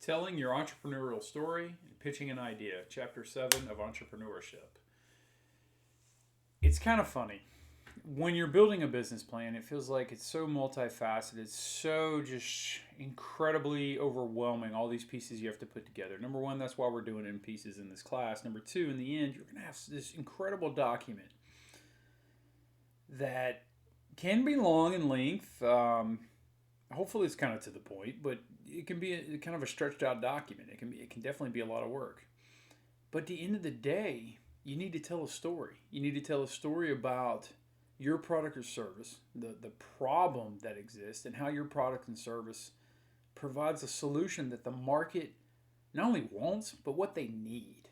Telling Your Entrepreneurial Story and Pitching an Idea, Chapter 7 of Entrepreneurship. It's kind of funny. When you're building a business plan, it feels like it's so multifaceted, so just incredibly overwhelming, all these pieces you have to put together. Number one, that's why we're doing it in pieces in this class. Number two, in the end, you're going to have this incredible document that can be long in length. Hopefully it's kind of to the point, but it can be kind of a stretched out document. It can definitely be a lot of work. But at the end of the day, you need to tell a story. You need to tell a story about your product or service, the problem that exists, and how your product and service provides a solution that the market not only wants, but what they need.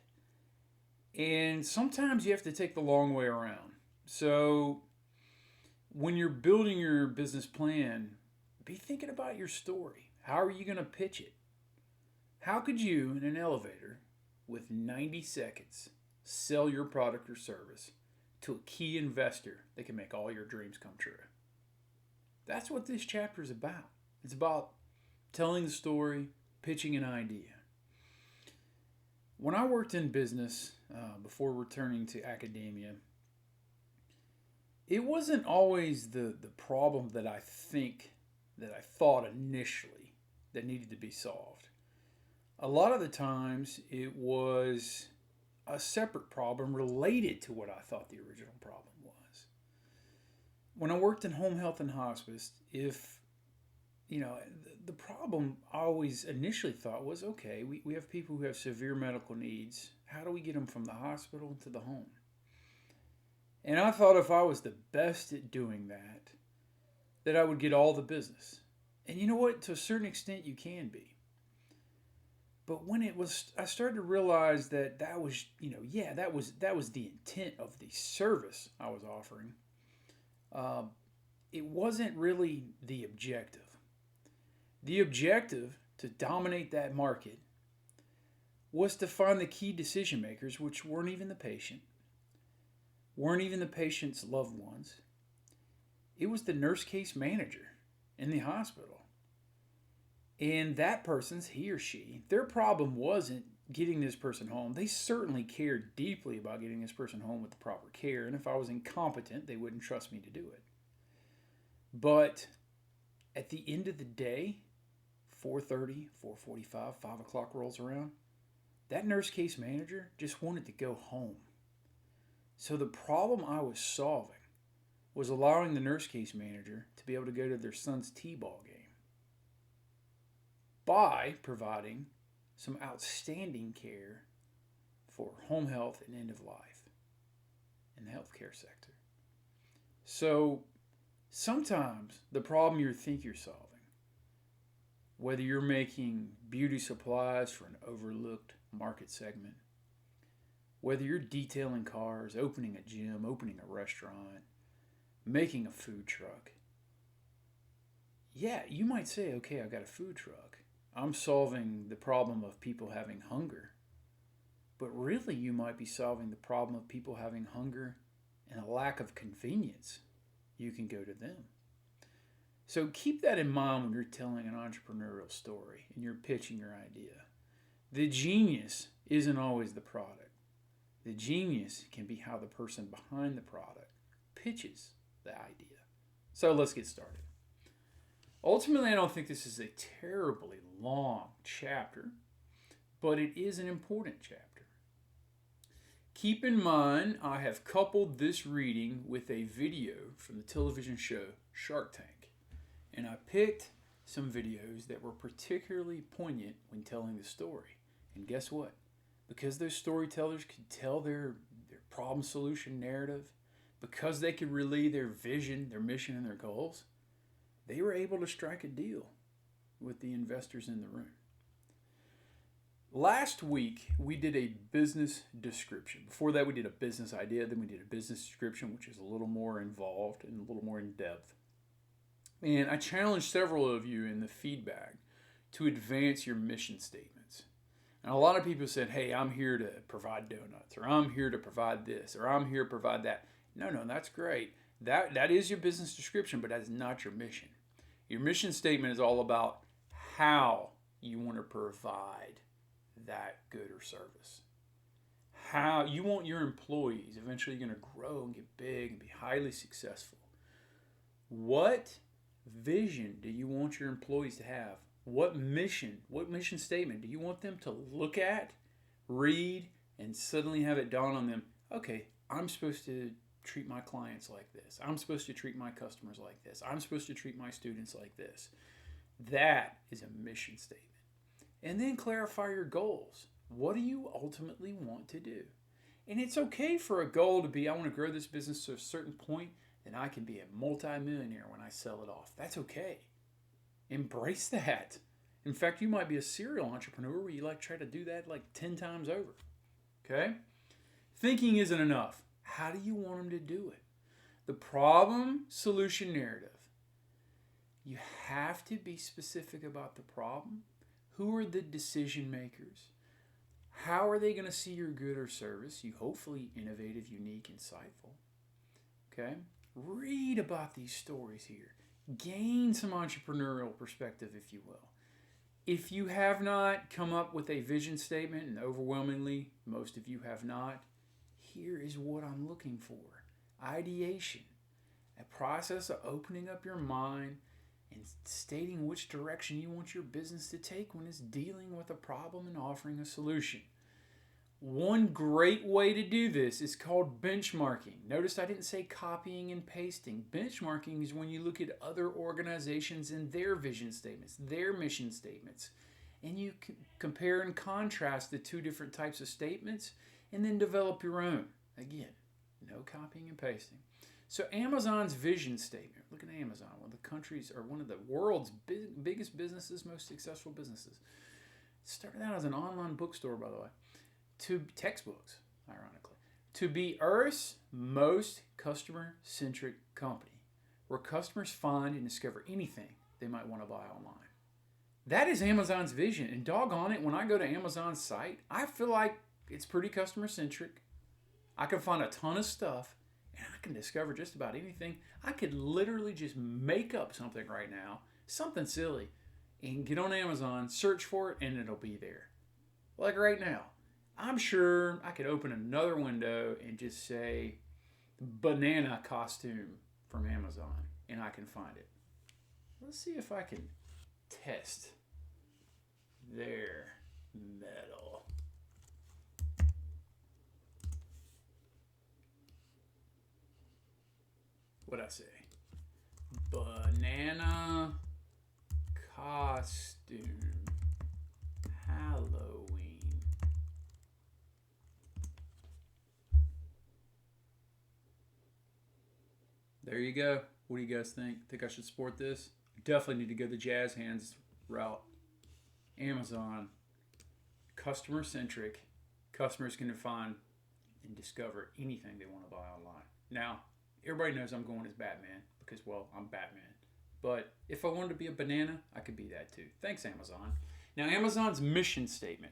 And sometimes you have to take the long way around. So when you're building your business plan, be thinking about your story. How are you going to pitch it? How could you, in an elevator, with 90 seconds, sell your product or service to a key investor that can make all your dreams come true? That's what this chapter is about. It's about telling the story, pitching an idea. When I worked in business before returning to academia, it wasn't always the problem that I thought initially that needed to be solved. A lot of the times it was a separate problem related to what I thought the original problem was. When I worked in home health and hospice, the problem I always initially thought was, okay, we have people who have severe medical needs. How do we get them from the hospital to the home? And I thought if I was the best at doing that I would get all the business. And you know what? To a certain extent, you can be. But when I started to realize that was the intent of the service I was offering. It wasn't really the objective. The objective to dominate that market was to find the key decision makers, which weren't even the patient, weren't even the patient's loved ones. It was the nurse case manager in the hospital. And that person's, he or she, their problem wasn't getting this person home. They certainly cared deeply about getting this person home with the proper care. And if I was incompetent, they wouldn't trust me to do it. But at the end of the day, 4:30, 4:45, 5 o'clock rolls around, that nurse case manager just wanted to go home. So the problem I was solving was allowing the nurse case manager to be able to go to their son's t-ball game by providing some outstanding care for home health and end of life in the healthcare sector. So sometimes the problem you think you're solving, whether you're making beauty supplies for an overlooked market segment, whether you're detailing cars, opening a gym, opening a restaurant, making a food truck, yeah, you might say, okay, I've got a food truck. I'm solving the problem of people having hunger. But really, you might be solving the problem of people having hunger and a lack of convenience. You can go to them. So keep that in mind when you're telling an entrepreneurial story and you're pitching your idea. The genius isn't always the product. The genius can be how the person behind the product pitches the idea. So let's get started. Ultimately, I don't think this is a terribly long chapter, but it is an important chapter. Keep in mind, I have coupled this reading with a video from the television show Shark Tank. And I picked some videos that were particularly poignant when telling the story. And guess what? Because those storytellers could tell their problem solution narrative, because they could relay their vision, their mission, and their goals, they were able to strike a deal with the investors in the room. Last week, we did a business description. Before that, we did a business idea. Then we did a business description, which is a little more involved and a little more in depth. And I challenged several of you in the feedback to advance your mission statements. And a lot of people said, hey, I'm here to provide donuts, or I'm here to provide this, or I'm here to provide that. No, that's great. That is your business description, but that's not your mission. Your mission statement is all about how you want to provide that good or service. How you want your employees eventually going to grow and get big and be highly successful. What vision do you want your employees to have? What mission statement do you want them to look at, read, and suddenly have it dawn on them, okay, I'm supposed to treat my clients like this. I'm supposed to treat my customers like this. I'm supposed to treat my students like this. That is a mission statement. And then clarify your goals. What do you ultimately want to do? And it's okay for a goal to be, I want to grow this business to a certain point, then I can be a multimillionaire when I sell it off. That's okay. Embrace that. In fact, you might be a serial entrepreneur where you try to do that 10 times over. Okay? Thinking isn't enough. How do you want them to do it? The problem-solution narrative. You have to be specific about the problem. Who are the decision makers? How are they going to see your good or service? You hopefully innovative, unique, insightful. Okay? Read about these stories here. Gain some entrepreneurial perspective, if you will. If you have not come up with a vision statement, and overwhelmingly most of you have not, here is what I'm looking for. Ideation. A process of opening up your mind and stating which direction you want your business to take when it's dealing with a problem and offering a solution. One great way to do this is called benchmarking. Notice I didn't say copying and pasting. Benchmarking is when you look at other organizations and their vision statements, their mission statements, and you compare and contrast the two different types of statements and then develop your own. Again, no copying and pasting. So Amazon's vision statement, look at Amazon, one of the country's or one of the world's biggest businesses, most successful businesses. It started out as an online bookstore, by the way. To textbooks, ironically, to be Earth's most customer-centric company, where customers find and discover anything they might want to buy online. That is Amazon's vision, and doggone it, when I go to Amazon's site, I feel like it's pretty customer-centric. I can find a ton of stuff, and I can discover just about anything. I could literally just make up something right now, something silly, and get on Amazon, search for it, and it'll be there. Like right now. I'm sure I could open another window and just say banana costume from Amazon, and I can find it. Let's see if I can test their metal. What'd I say? Banana costume. Halloween. There you go. What do you guys think? Think I should support this? Definitely need to go the jazz hands route. Amazon, customer centric. Customers can find and discover anything they want to buy online. Now, everybody knows I'm going as Batman because, well, I'm Batman. But if I wanted to be a banana, I could be that too. Thanks, Amazon. Now, Amazon's mission statement.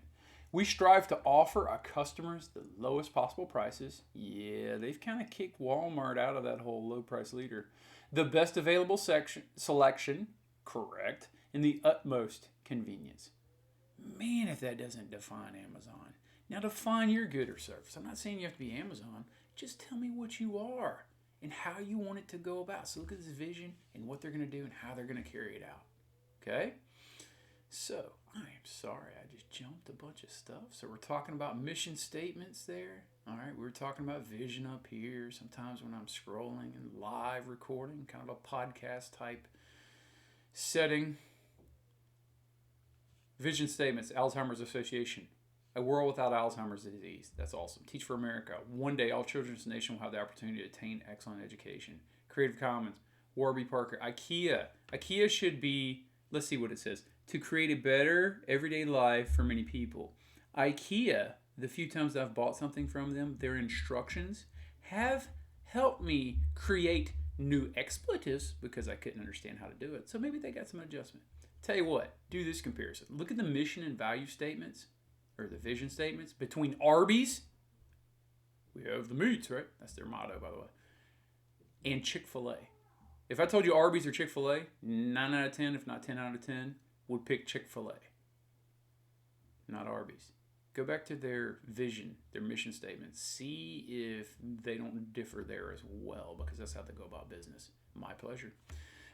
We strive to offer our customers the lowest possible prices. Yeah, they've kind of kicked Walmart out of that whole low price leader. The best available selection, correct, and the utmost convenience. Man, if that doesn't define Amazon. Now define your good or service. I'm not saying you have to be Amazon. Just tell me what you are and how you want it to go about. So look at this vision and what they're going to do and how they're going to carry it out. Okay? So, I am sorry, I just jumped a bunch of stuff. So we're talking about mission statements there. All right, we were talking about vision up here. Sometimes when I'm scrolling and live recording, kind of a podcast type setting. Vision statements, Alzheimer's Association. A world without Alzheimer's disease. That's awesome. Teach for America. One day, all children in the nation will have the opportunity to attain excellent education. Creative Commons. Warby Parker. IKEA. IKEA should be, let's see what it says. To create a better everyday life for many people. IKEA, the few times I've bought something from them, their instructions have helped me create new expletives because I couldn't understand how to do it. So maybe they got some adjustment. Tell you what, do this comparison. Look at the mission and value statements, or the vision statements, between Arby's, we have the meats, right? That's their motto, by the way, and Chick-fil-A. If I told you Arby's or Chick-fil-A, 9 out of 10, if not 10 out of 10, would pick Chick-fil-A. not Arby's. Go back to their vision, their mission statement. See if they don't differ there as well, because that's how they go about business. My pleasure.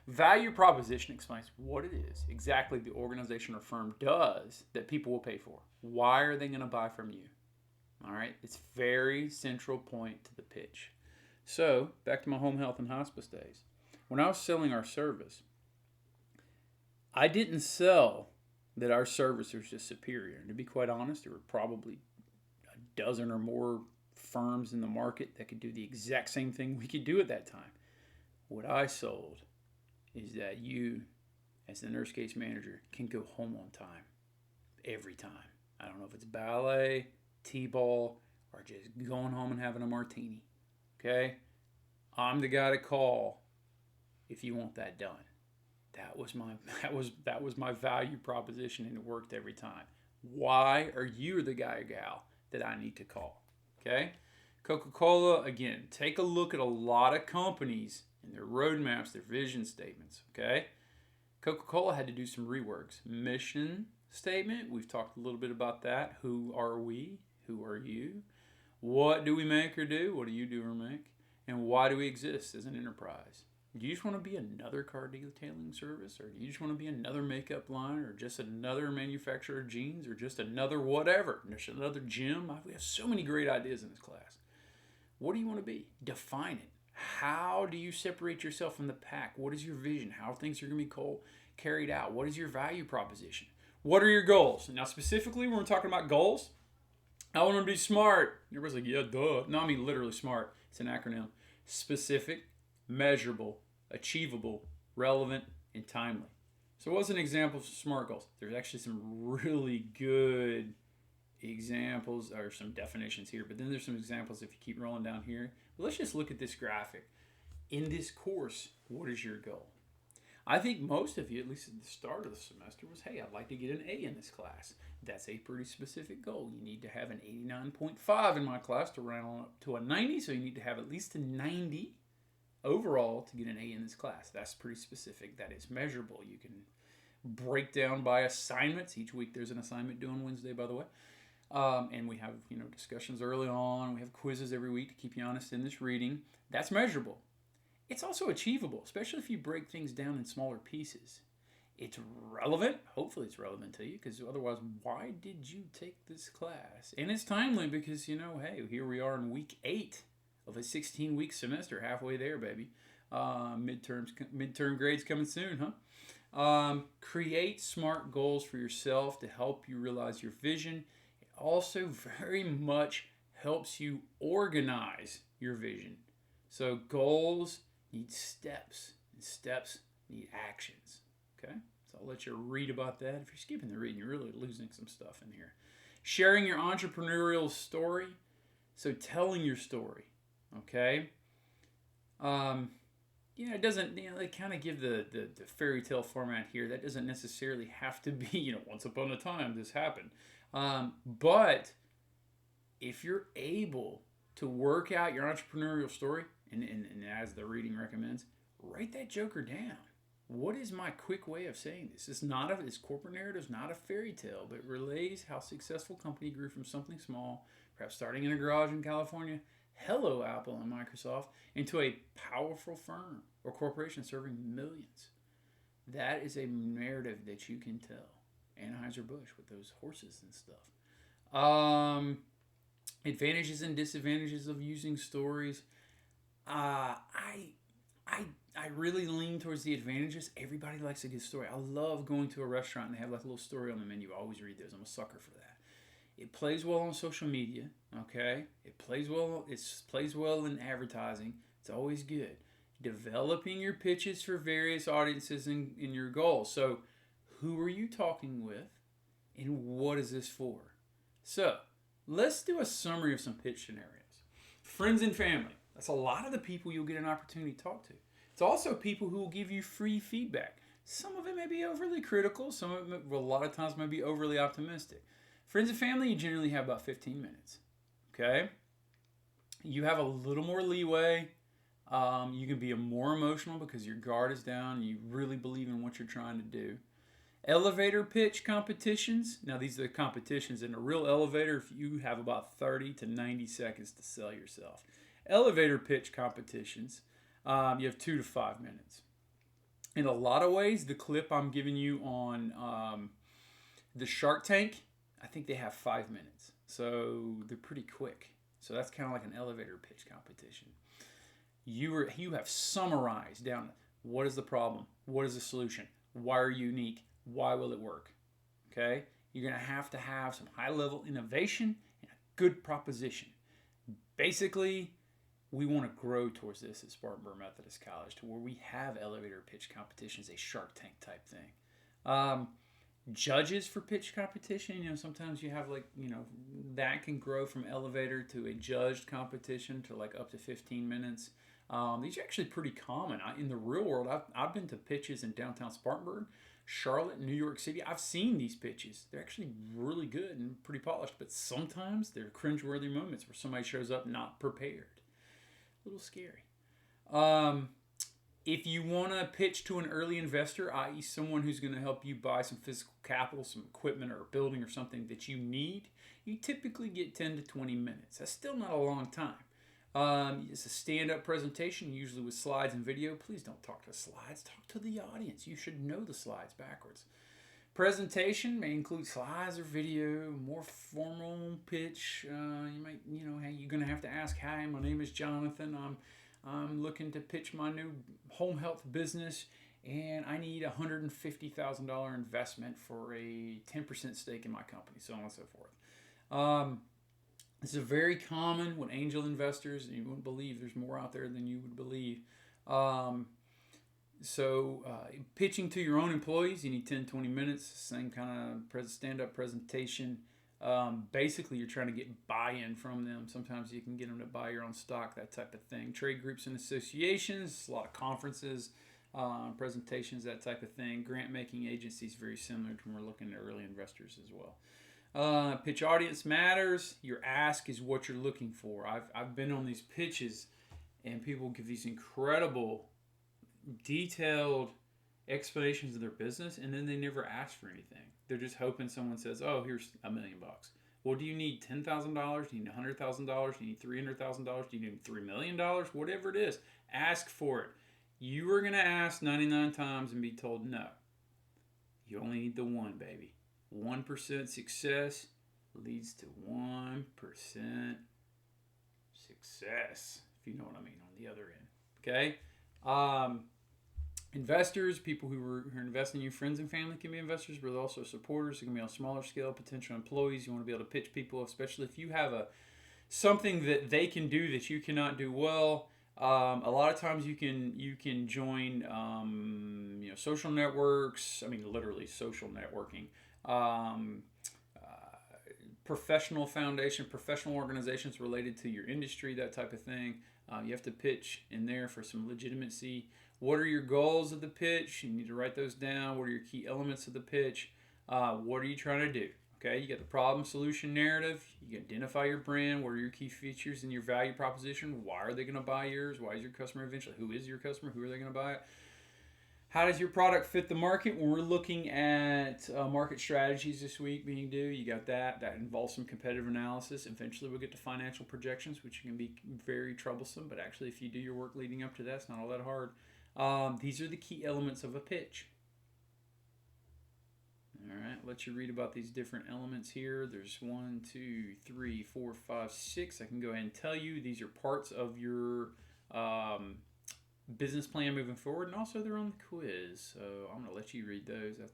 Value proposition explains what it is exactly the organization or firm does that people will pay for. Why are they going to buy from you? All right, it's very central point to the pitch. So, back to my home health and hospice days. When I was selling our service, I didn't sell that our service was just superior. And to be quite honest, there were probably a dozen or more firms in the market that could do the exact same thing we could do at that time. What I sold is that you, as the nurse case manager, can go home on time every time. I don't know if it's ballet, t-ball, or just going home and having a martini. Okay? I'm the guy to call if you want that done. That was my value proposition, and it worked every time. Why are you the guy or gal that I need to call? Okay? Coca-Cola, again, take a look at a lot of companies and their roadmaps, their vision statements. Okay? Coca-Cola had to do some reworks. Mission statement, we've talked a little bit about that. Who are we? Who are you? What do we make or do? What do you do or make? And why do we exist as an enterprise? Do you just want to be another car detailing service? Or do you just want to be another makeup line? Or just another manufacturer of jeans? Or just another whatever? Just another gym? We have so many great ideas in this class. What do you want to be? Define it. How do you separate yourself from the pack? What is your vision? How things are going to be carried out? What is your value proposition? What are your goals? Now, specifically, when we're talking about goals, I want to be smart. Everybody's like, yeah, duh. No, I mean literally smart. It's an acronym. Specific, measurable, achievable, relevant, and timely. So what's an example of SMART goals? There's actually some really good examples or some definitions here, but then there's some examples if you keep rolling down here. But let's just look at this graphic. In this course, what is your goal? I think most of you, at least at the start of the semester, was, hey, I'd like to get an A in this class. That's a pretty specific goal. You need to have an 89.5 in my class to round on up to a 90, so you need to have at least a 90 overall to get an A in this class. That's pretty specific. That is measurable. You can break down by assignments. Each week there's an assignment due on Wednesday, by the way. And we have discussions early on. We have quizzes every week to keep you honest in this reading. That's measurable. It's also achievable, especially if you break things down in smaller pieces. It's relevant. Hopefully it's relevant to you, because otherwise, why did you take this class? And it's timely because, hey, here we are in week 8 of a 16-week semester, halfway there, baby. Midterm grades coming soon, huh? Create SMART goals for yourself to help you realize your vision. It also very much helps you organize your vision. So goals need steps, and steps need actions. Okay? So I'll let you read about that. If you're skipping the reading, you're really losing some stuff in here. Sharing your entrepreneurial story. So telling your story. Okay? It doesn't, they kind of give the fairy tale format here. That doesn't necessarily have to be, once upon a time this happened. But if you're able to work out your entrepreneurial story, and as the reading recommends, write that joker down. What is my quick way of saying this? This corporate narrative is not a fairy tale, but it relays how a successful company grew from something small, perhaps starting in a garage in California, hello Apple and Microsoft, into a powerful firm or corporation serving millions. That is a narrative that you can tell. Anheuser-Busch with those horses and stuff. Advantages and disadvantages of using stories. I really lean towards the advantages. Everybody likes a good story. I love going to a restaurant and they have like a little story on the menu. I always read those. I'm a sucker for that. It plays well on social media. Okay, it plays well in advertising. It's always good. Developing your pitches for various audiences in your goals. So, who are you talking with, and what is this for? So, let's do a summary of some pitch scenarios. Friends and family. That's a lot of the people you'll get an opportunity to talk to. It's also people who will give you free feedback. Some of it may be overly critical. Some of it, a lot of times, may be overly optimistic. Friends and family, you generally have about 15 minutes. Okay? You have a little more leeway. You can be more emotional because your guard is down and you really believe in what you're trying to do. Elevator pitch competitions. Now, these are the competitions in a real elevator. If you have about 30 to 90 seconds to sell yourself. Elevator pitch competitions, you have 2 to 5 minutes. In a lot of ways, the clip I'm giving you on the Shark Tank, I think they have 5 minutes. So they're pretty quick. So that's kind of like an elevator pitch competition. You have summarized down what is the problem, what is the solution, why are you unique, why will it work? Okay? You're going to have some high level innovation and a good proposition. Basically, we want to grow towards this at Spartanburg Methodist College to where we have elevator pitch competitions, a Shark Tank type thing. Judges for pitch competition, sometimes you have that can grow from elevator to a judged competition to like up to 15 minutes. These are actually pretty common. In the real world, I've been to pitches in downtown Spartanburg, Charlotte, New York City. I've seen these pitches. They're actually really good and pretty polished, but sometimes they're cringeworthy moments where somebody shows up not prepared. A little scary. If you want to pitch to an early investor, i.e. someone who's going to help you buy some physical capital, some equipment or a building or something that you need, you typically get 10 to 20 minutes. That's still not a long time. It's a stand-up presentation, usually with slides and video. Please don't talk to slides. Talk to the audience. You should know the slides backwards. Presentation may include slides or video, more formal pitch. You might, hey, you're going to have to ask, hi, my name is Jonathan. I'm looking to pitch my new home health business, and I need a $150,000 investment for a 10% stake in my company, so on and so forth. This is very common with angel investors, and you wouldn't believe there's more out there than you would believe. Pitching to your own employees, you need 10, 20 minutes, same kind of stand-up presentation. Basically, you're trying to get buy-in from them. Sometimes you can get them to buy your own stock, that type of thing. Trade groups and associations, a lot of conferences, presentations, that type of thing. Grant-making agencies, very similar to when we're looking at early investors as well. Pitch audience matters. Your ask is what you're looking for. I've been on these pitches, and people give these incredible, detailed explanations of their business, and then they never ask for anything. They're just hoping someone says, oh, here's $1 million. Well, do you need $10,000? Do you need $100,000? Do you need $300,000? Do you need $3 million? Whatever it is, ask for it. You are going to ask 99 times and be told no. You only need the one, baby. 1% success leads to 1% success, if you know what I mean, on the other end. Okay? Investors, people who are investing in you, friends and family can be investors, but also supporters. It can be on a smaller scale, potential employees. You want to be able to pitch people, especially if you have something that they can do that you cannot do well. A lot of times you can join social networks. I mean, literally social networking. Professional foundation, professional organizations related to your industry, that type of thing. You have to pitch in there for some legitimacy. What are your goals of the pitch? You need to write those down. What are your key elements of the pitch? What are you trying to do? Okay, you got the problem solution narrative. You identify your brand. What are your key features and your value proposition? Why are they going to buy yours? Why is your customer eventually? Who is your customer? Who are they going to buy it? How does your product fit the market? When we're looking at market strategies this week being due, you got that. That involves some competitive analysis. Eventually, we'll get to financial projections, which can be very troublesome. But actually, if you do your work leading up to that, it's not all that hard. These are the key elements of a pitch. All right, let you read about these different elements here. There's 1, 2, 3, 4, 5, 6. I can go ahead and tell you these are parts of your business plan moving forward, and also they're on the quiz. So I'm going to let you read those. I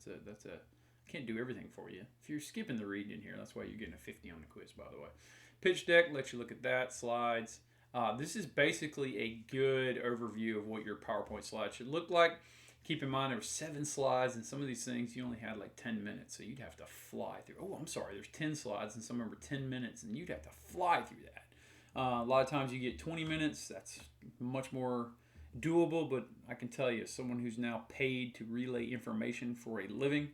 can't do everything for you. If you're skipping the reading in here, that's why you're getting a 50 on the quiz, by the way. Pitch deck, let you look at that. Slides. This is basically a good overview of what your PowerPoint slide should look like. Keep in mind there were 7 slides, and some of these things you only had like 10 minutes, so you'd have to fly through. Oh, I'm sorry, there's 10 slides, and some of them are 10 minutes, and you'd have to fly through that. A lot of times you get 20 minutes. That's much more doable, but I can tell you, as someone who's now paid to relay information for a living,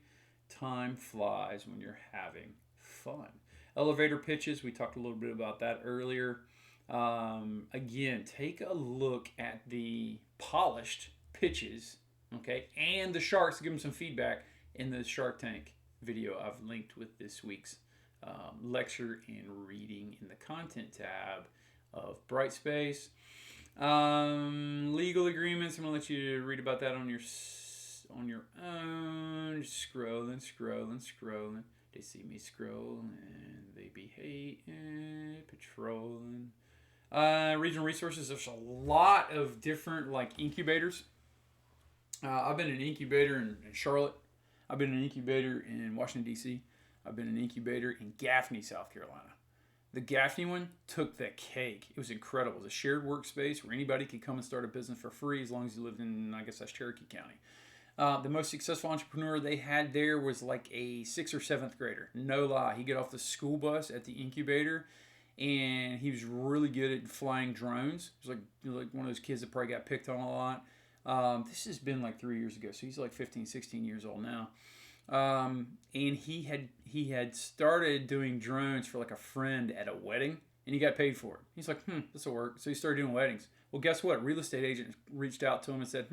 time flies when you're having fun. Elevator pitches, we talked a little bit about that earlier. Again, take a look at the polished pitches, okay, and the sharks. Give them some feedback. in the Shark Tank video I've linked with this week's lecture and reading in the content tab of Brightspace. Legal agreements. I'm gonna let you read about that on your own. Just scrolling. They see me scrolling, they be hating, patrolling. Regional resources. There's a lot of different like incubators. I've been an incubator in Charlotte. I've been an incubator in Washington, D.C. I've been an incubator in Gaffney, South Carolina. The Gaffney one took the cake. It was incredible. It was a shared workspace where anybody could come and start a business for free as long as you lived in, I guess that's Cherokee County. The most successful entrepreneur they had there was like a 6th or 7th grader. No lie. He'd get off the school bus at the incubator, and he was really good at flying drones. He was like one of those kids that probably got picked on a lot. This has been like 3 years ago, so he's like 15, 16 years old now. And he had started doing drones for like a friend at a wedding, and he got paid for it. He's like, this will work. So he started doing weddings. Well, guess what? Real estate agent reached out to him and said,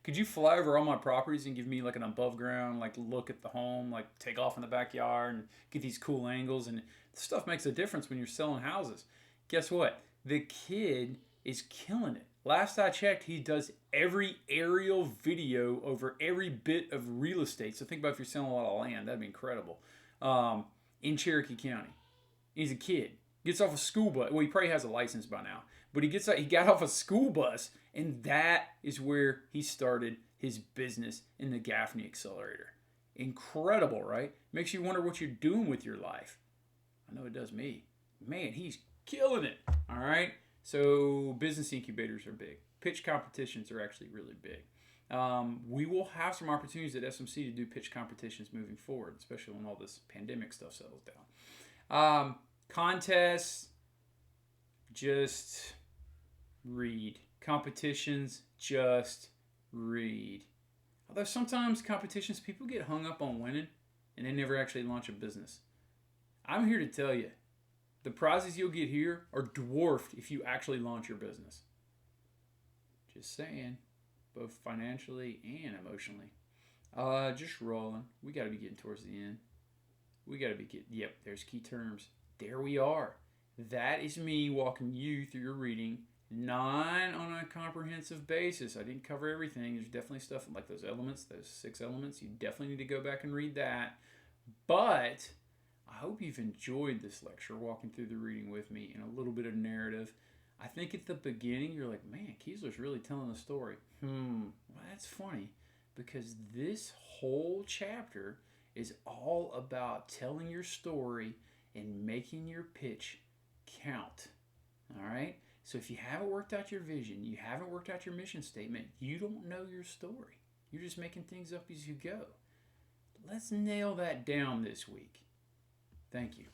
could you fly over all my properties and give me like an above ground, like look at the home, like take off in the backyard and get these cool angles? And stuff makes a difference when you're selling houses. Guess what? The kid is killing it. Last I checked, he does every aerial video over every bit of real estate. So think about if you're selling a lot of land. That'd be incredible. In Cherokee County. He's a kid. Gets off a school bus. Well, he probably has a license by now. But he got off a school bus, and that is where he started his business in the Gaffney Accelerator. Incredible, right? Makes you wonder what you're doing with your life. I know it does me. Man, he's killing it. All right? So business incubators are big. Pitch competitions are actually really big. We will have some opportunities at SMC to do pitch competitions moving forward, especially when all this pandemic stuff settles down. Contests, just read. Competitions, just read. Although sometimes competitions, people get hung up on winning and they never actually launch a business. I'm here to tell you, the prizes you'll get here are dwarfed if you actually launch your business. Just saying, both financially and emotionally. Just rolling. We got to be getting towards the end. Yep, there's key terms. There we are. That is me walking you through your reading, not on a comprehensive basis. I didn't cover everything. There's definitely stuff like those elements, those 6 elements. You definitely need to go back and read that. But I hope you've enjoyed this lecture, walking through the reading with me and a little bit of narrative. I think at the beginning, you're like, man, Kiesler's really telling the story. Well, that's funny because this whole chapter is all about telling your story and making your pitch count. All right? So if you haven't worked out your vision, you haven't worked out your mission statement, you don't know your story. You're just making things up as you go. Let's nail that down this week. Thank you.